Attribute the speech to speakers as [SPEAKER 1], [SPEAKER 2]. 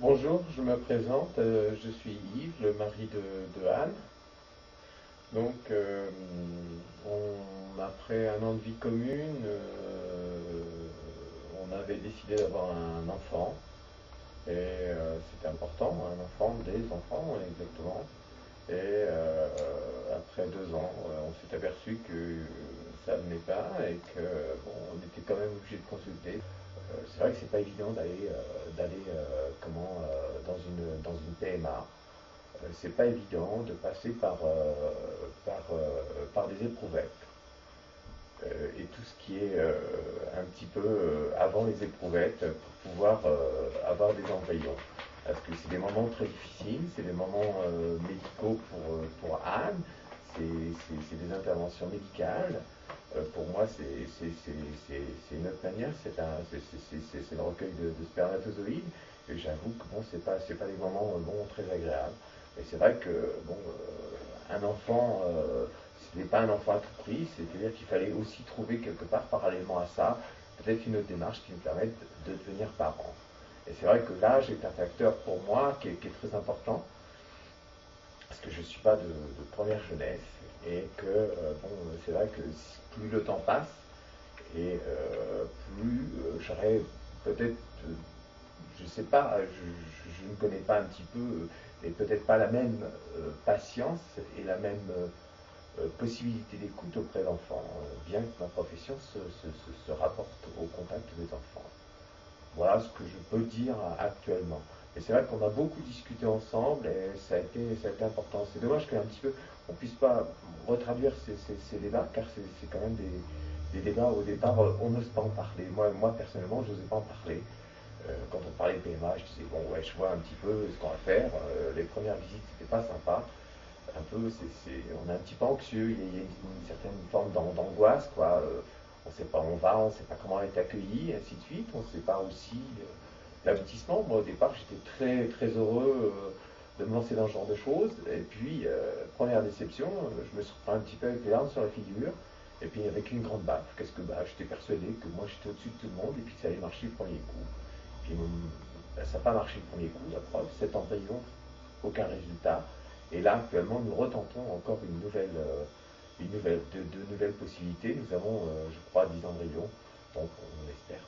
[SPEAKER 1] Bonjour, je me présente, je suis Yves, le mari de Anne. Donc, après un an de vie commune, on avait décidé d'avoir un enfant. Et c'était important, un enfant, des enfants exactement. Et après 2 ans, on s'est aperçu que ça ne venait pas et que bon, on était quand même obligé de consulter. C'est vrai que c'est pas évident d'aller dans une PMA. C'est pas évident de passer par des éprouvettes. Et tout ce qui est un petit peu avant les éprouvettes pour pouvoir avoir des embryons. Parce que c'est des moments très difficiles, c'est des moments médicaux pour Anne, c'est des interventions médicales. Pour moi, c'est une autre manière, c'est le recueil de spermatozoïdes. Et j'avoue que bon, c'est pas des moments bon, très agréables. Et c'est vrai que bon, un enfant, ce n'est pas un enfant à tout prix, c'est-à-dire qu'il fallait aussi trouver quelque part, parallèlement à ça, peut-être une autre démarche qui nous permette de devenir parents. Et c'est vrai que l'âge est un facteur pour moi qui est très important, parce que je ne suis pas de première jeunesse, et que bon, c'est vrai que plus le temps passe, et plus j'aurais peut-être, je ne sais pas, je ne connais pas un petit peu, et peut-être pas la même patience et la même possibilité d'écoute auprès d'enfants, bien que ma profession se rapporte au contact des enfants. Voilà ce que je peux dire actuellement. Et c'est vrai qu'on a beaucoup discuté ensemble et ça a été important. C'est dommage qu'un petit peu on ne puisse pas retraduire ces débats, car c'est quand même des débats au départ, on n'ose pas en parler. Moi personnellement, je n'osais pas en parler. Quand on parlait de PMA, je disais, bon, ouais, je vois un petit peu ce qu'on va faire. Les premières visites, c'était pas sympa. Un peu, on est un petit peu anxieux, il y a une certaine forme d'angoisse, quoi. On ne sait pas où on va, on ne sait pas comment être accueilli, et ainsi de suite. On ne sait pas aussi l'aboutissement. Moi, au départ, j'étais très, très heureux de me lancer dans ce genre de choses. Et puis, première déception, je me suis retrouvé un petit peu avec les larmes sur la figure. Et puis, avec une grande baffe. Qu'est-ce que bah, j'étais persuadé que moi, j'étais au-dessus de tout le monde et puis que ça allait marcher le premier coup. Puis, bah, ça n'a pas marché le premier coup, la preuve. 7 embryons, aucun résultat. Et là, actuellement, nous retentons encore de nouvelles possibilités. Nous avons, je crois, 10 embryons. Donc, on espère